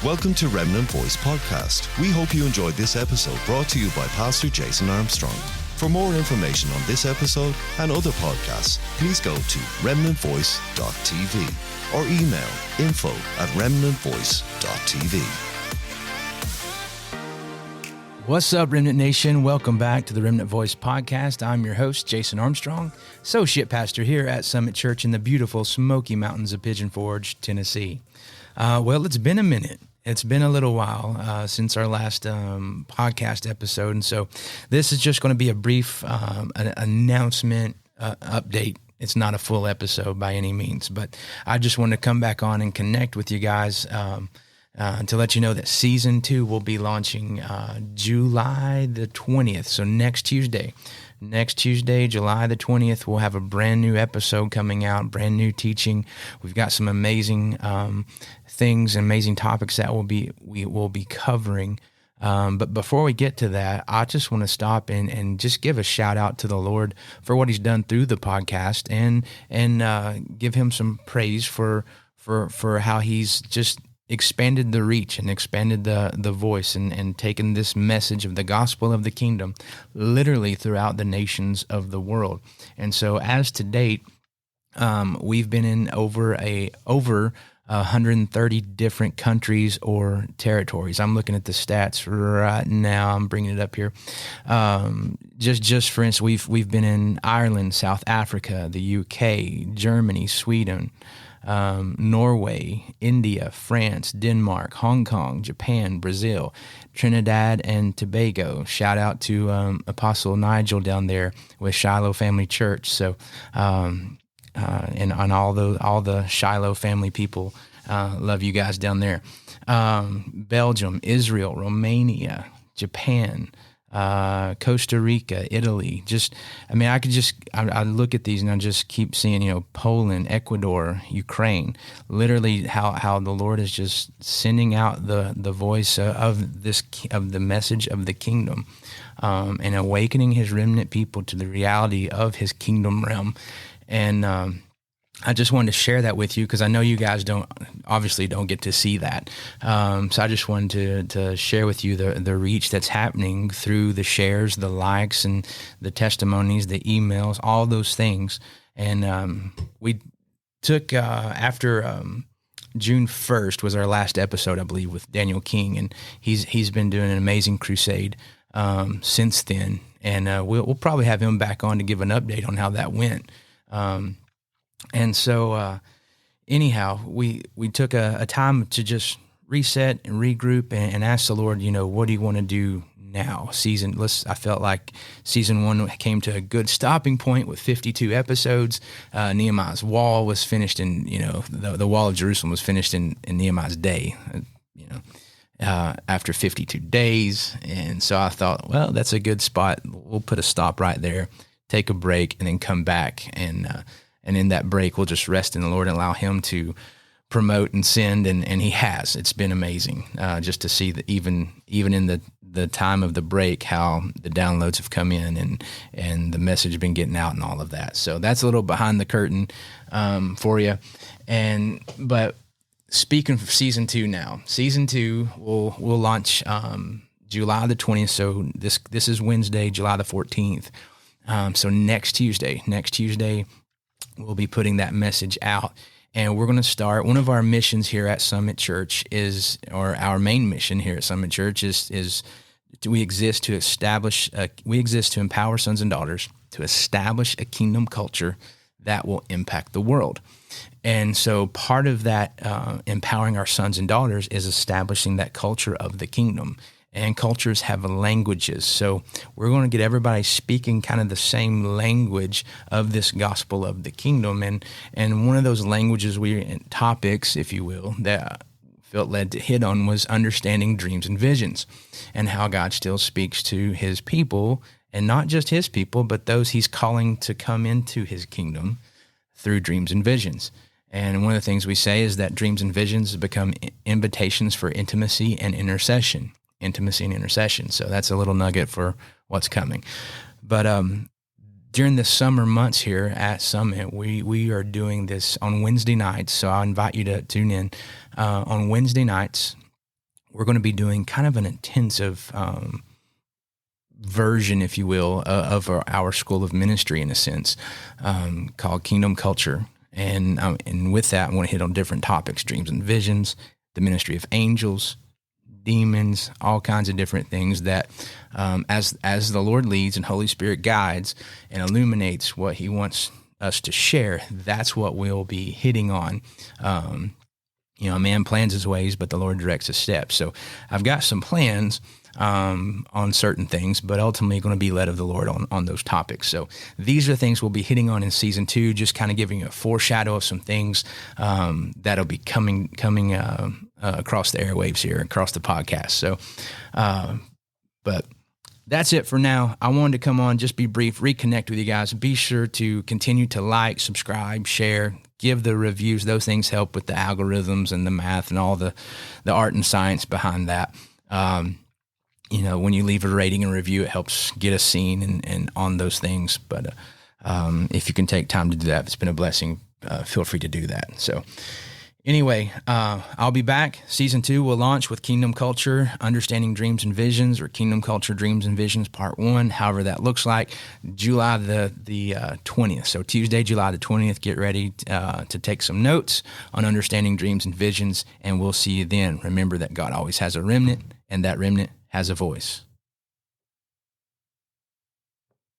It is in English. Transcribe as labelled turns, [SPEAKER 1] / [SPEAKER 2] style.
[SPEAKER 1] Welcome to Remnant Voice Podcast. We hope you enjoyed this episode brought to you by Pastor Jason Armstrong. For more information on this episode and other podcasts, please go to remnantvoice.tv or email info@remnantvoice.tv.
[SPEAKER 2] What's up, Remnant Nation? Welcome back to the Remnant Voice Podcast. I'm your host, Jason Armstrong, Associate Pastor here at Summit Church in the beautiful Smoky Mountains of Pigeon Forge, Tennessee. Well, it's been a minute. It's been a little while since our last podcast episode, and so this is just going to be a brief announcement update. It's not a full episode by any means, but I just wanted to come back on and connect with you guys to let you know that Season 2 will be launching July the 20th, so next Tuesday, July the 20th, we'll have a brand new episode coming out, brand new teaching. We've got some amazing things, amazing topics that we will be covering. But before we get to that, I just want to stop and just give a shout out to the Lord for what He's done through the podcast, and give Him some praise for how He's just expanded the reach and expanded the voice and taken this message of the gospel of the kingdom literally throughout the nations of the world. And so as to date, we've been in over 130 different countries or territories. I'm looking at the stats right now. I'm bringing it up here. Just for instance, we've been in Ireland, South Africa, the UK, Germany, Sweden, Norway, India, France, Denmark, Hong Kong, Japan, Brazil, Trinidad and Tobago. Shout out to Apostle Nigel down there with Shiloh Family Church. So, and on all the Shiloh family people, love you guys down there. Belgium, Israel, Romania, Japan, Costa Rica, Italy. I look at these and I just keep seeing, Poland, Ecuador, Ukraine. Literally, how the Lord is just sending out the voice of the message of the kingdom, and awakening His remnant people to the reality of His kingdom realm. And I just wanted to share that with you because I know you guys don't get to see that. So I just wanted to share with you the reach that's happening through the shares, the likes, and the testimonies, the emails, all those things. And we took after June 1st was our last episode, I believe, with Daniel King, and he's been doing an amazing crusade since then. And we'll probably have him back on to give an update on how that went. And so, anyhow, we took a time to just reset and regroup and ask the Lord, what do you want to do now? I felt like season 1 came to a good stopping point with 52 episodes. Nehemiah's wall was finished the wall of Jerusalem was finished in Nehemiah's day, after 52 days. And so I thought, well, that's a good spot. We'll put a stop right there, take a break, and then come back. And in that break, we'll just rest in the Lord and allow Him to promote and send, and He has. It's been amazing just to see that even in the time of the break, how the downloads have come in and the message has been getting out and all of that. So that's a little behind the curtain for you. But speaking of Season 2 now, Season 2 will launch July the 20th. So this is Wednesday, July the 14th. So next Tuesday, we'll be putting that message out, and we're going to start. One of our missions here at Summit Church our main mission here at Summit Church is we exist to empower sons and daughters to establish a kingdom culture that will impact the world. And so part of that empowering our sons and daughters is establishing that culture of the kingdom. And cultures have languages. So we're going to get everybody speaking kind of the same language of this gospel of the kingdom. And one of those languages topics, if you will, that I felt led to hit on was understanding dreams and visions and how God still speaks to His people, and not just His people, but those He's calling to come into His kingdom through dreams and visions. And one of the things we say is that dreams and visions become invitations for intimacy and intercession. So that's a little nugget for what's coming. But during the summer months here at Summit, we are doing this on Wednesday nights. So I invite you to tune in on Wednesday nights. we're going to be doing kind of an intensive version, if you will, of our school of ministry in a sense, called Kingdom Culture. And with that, I want to hit on different topics: dreams and visions, the ministry of angels, demons, all kinds of different things that, as the Lord leads and Holy Spirit guides and illuminates what He wants us to share, that's what we'll be hitting on. A man plans his ways, but the Lord directs his steps. So I've got some plans on certain things, but ultimately going to be led of the Lord on those topics. So these are things we'll be hitting on in season 2, just kind of giving you a foreshadow of some things that'll be coming across the airwaves here, across the podcast. So, but that's it for now. I wanted to come on, just be brief, reconnect with you guys. Be sure to continue to like, subscribe, share, give the reviews. Those things help with the algorithms and the math and all the art and science behind that. When you leave a rating and review, it helps get us seen and on those things. But if you can take time to do that, if it's been a blessing, feel free to do that. So anyway, I'll be back. Season 2 will launch with Kingdom Culture, Understanding Dreams and Visions, or Kingdom Culture Dreams and Visions Part 1, however that looks like, July the 20th. So Tuesday, July the 20th, get ready to take some notes on Understanding Dreams and Visions, and we'll see you then. Remember that God always has a remnant, and that remnant has a voice.